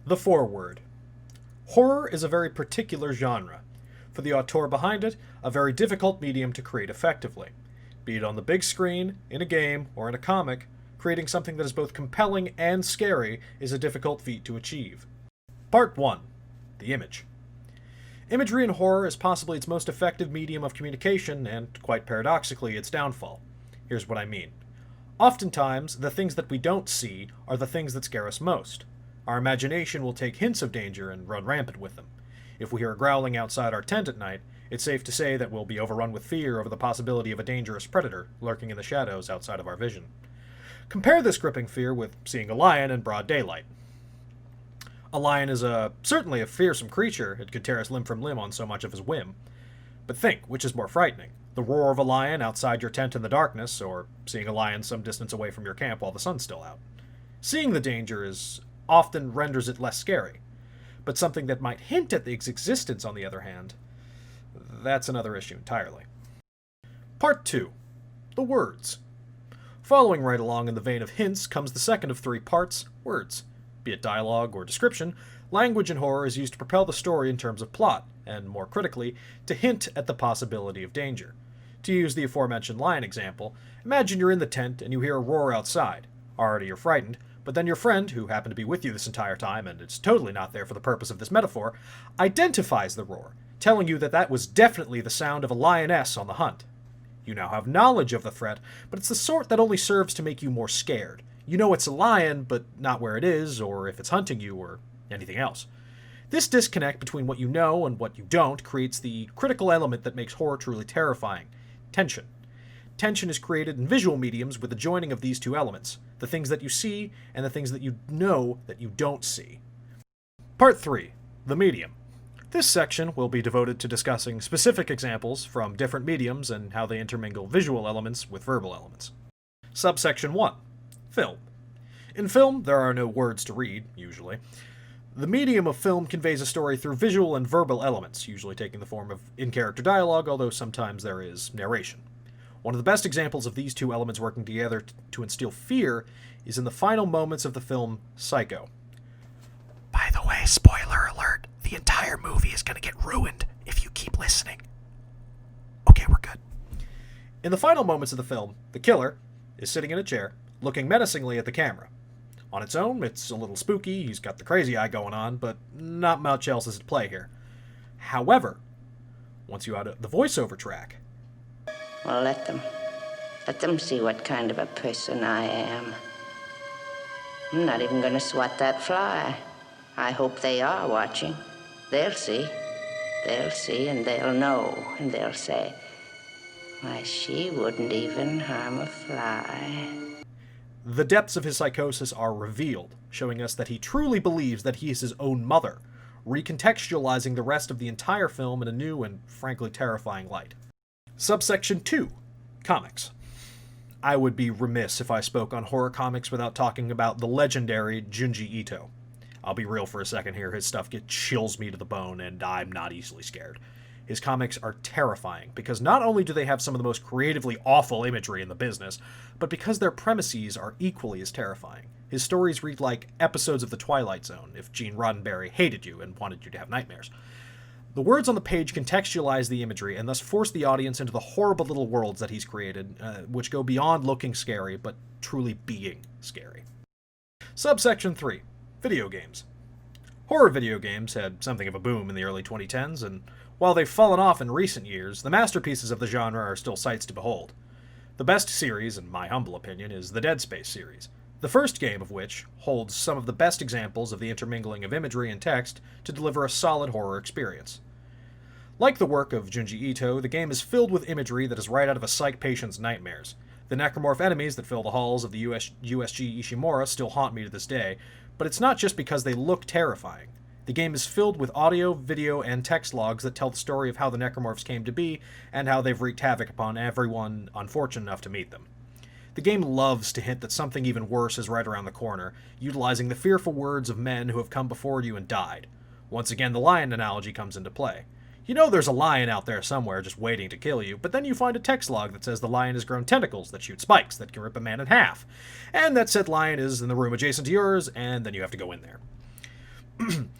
The foreword. Horror is a very particular genre. For the auteur behind it, a very difficult medium to create effectively. Be it on the big screen, in a game, or in a comic, creating something that is both compelling and scary is a difficult feat to achieve. Part 1. The image. Imagery in horror is possibly its most effective medium of communication, and, quite paradoxically, its downfall. Here's what I mean. Oftentimes, the things that we don't see are the things that scare us most. Our imagination will take hints of danger and run rampant with them. If we hear a growling outside our tent at night, it's safe to say that we'll be overrun with fear over the possibility of a dangerous predator lurking in the shadows outside of our vision. Compare this gripping fear with seeing a lion in broad daylight. A lion is certainly a fearsome creature. It could tear us limb from limb on so much of his whim. But think, which is more frightening? The roar of a lion outside your tent in the darkness, or seeing a lion some distance away from your camp while the sun's still out? Seeing the danger often renders it less scary. But something that might hint at its existence, on the other hand, that's another issue entirely. Part 2. The words. Following right along in the vein of hints comes the second of three parts, words. Be it dialogue or description, language in horror is used to propel the story in terms of plot, and more critically, to hint at the possibility of danger. To use the aforementioned lion example, imagine you're in the tent and you hear a roar outside. Already you're frightened, but then your friend, who happened to be with you this entire time, and it's totally not there for the purpose of this metaphor, identifies the roar, telling you that that was definitely the sound of a lioness on the hunt. You now have knowledge of the threat, but it's the sort that only serves to make you more scared. You know it's a lion, but not where it is, or if it's hunting you, or anything else. This disconnect between what you know and what you don't creates the critical element that makes horror truly terrifying: tension. Tension is created in visual mediums with the joining of these two elements, the things that you see and the things that you know that you don't see. Part 3. The medium. This section will be devoted to discussing specific examples from different mediums and how they intermingle visual elements with verbal elements. Subsection 1. Film. In film, there are no words to read, usually. The medium of film conveys a story through visual and verbal elements, usually taking the form of in-character dialogue, although sometimes there is narration. One of the best examples of these two elements working together to instill fear is in the final moments of the film Psycho. By the way, spoiler alert, the entire movie is going to get ruined if you keep listening. Okay, we're good. In the final moments of the film, the killer is sitting in a chair, looking menacingly at the camera. On its own, it's a little spooky, he's got the crazy eye going on, but not much else is at play here. However, once you add the voiceover track... Well, let them see what kind of a person I am. I'm not even going to swat that fly. I hope they are watching. They'll see, and they'll know, and they'll say, why, she wouldn't even harm a fly. The depths of his psychosis are revealed, showing us that he truly believes that he is his own mother, recontextualizing the rest of the entire film in a new and frankly terrifying light. Subsection 2. Comics. I would be remiss if I spoke on horror comics without talking about the legendary Junji Ito. I'll be real for a second here, his stuff chills me to the bone, and I'm not easily scared. His comics are terrifying, because not only do they have some of the most creatively awful imagery in the business, but because their premises are equally as terrifying. His stories read like episodes of The Twilight Zone, if Gene Roddenberry hated you and wanted you to have nightmares. The words on the page contextualize the imagery and thus force the audience into the horrible little worlds that he's created, which go beyond looking scary, but truly being scary. Subsection 3. Video games. Horror video games had something of a boom in the early 2010s, and while they've fallen off in recent years, the masterpieces of the genre are still sights to behold. The best series, in my humble opinion, is the Dead Space series, the first game of which holds some of the best examples of the intermingling of imagery and text to deliver a solid horror experience. Like the work of Junji Ito, the game is filled with imagery that is right out of a psych patient's nightmares. The necromorph enemies that fill the halls of the USG Ishimura still haunt me to this day, but it's not just because they look terrifying. The game is filled with audio, video, and text logs that tell the story of how the necromorphs came to be, and how they've wreaked havoc upon everyone unfortunate enough to meet them. The game loves to hint that something even worse is right around the corner, utilizing the fearful words of men who have come before you and died. Once again, the lion analogy comes into play. You know there's a lion out there somewhere just waiting to kill you, but then you find a text log that says the lion has grown tentacles that shoot spikes that can rip a man in half, and that said lion is in the room adjacent to yours, and then you have to go in there.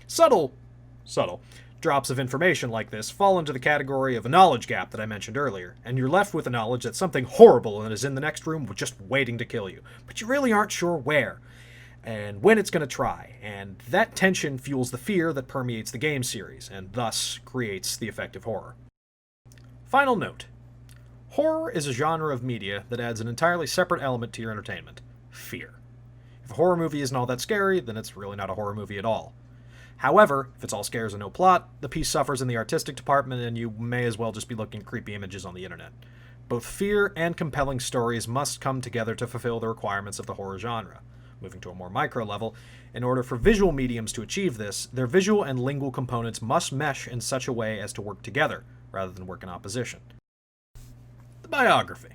Subtle drops of information like this fall into the category of a knowledge gap that I mentioned earlier, and you're left with the knowledge that something horrible is in the next room just waiting to kill you, but you really aren't sure where and when it's going to try, and that tension fuels the fear that permeates the game series, and thus creates the effective horror. Final note. Horror is a genre of media that adds an entirely separate element to your entertainment: fear. If a horror movie isn't all that scary, then it's really not a horror movie at all. However, if it's all scares and no plot, the piece suffers in the artistic department and you may as well just be looking at creepy images on the internet. Both fear and compelling stories must come together to fulfill the requirements of the horror genre. Moving to a more micro level, in order for visual mediums to achieve this, their visual and lingual components must mesh in such a way as to work together, rather than work in opposition. The biography.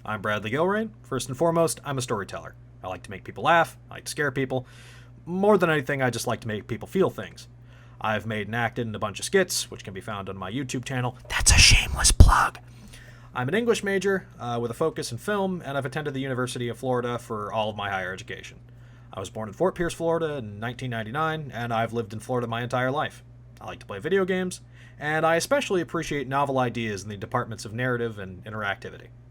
I'm Bradley Gilrain. First and foremost, I'm a storyteller. I like to make people laugh, I like to scare people. More than anything, I just like to make people feel things. I've made and acted in a bunch of skits, which can be found on my YouTube channel. That's a shameless plug. I'm an English major with a focus in film, and I've attended the University of Florida for all of my higher education. I was born in Fort Pierce, Florida in 1999, and I've lived in Florida my entire life. I like to play video games, and I especially appreciate novel ideas in the departments of narrative and interactivity.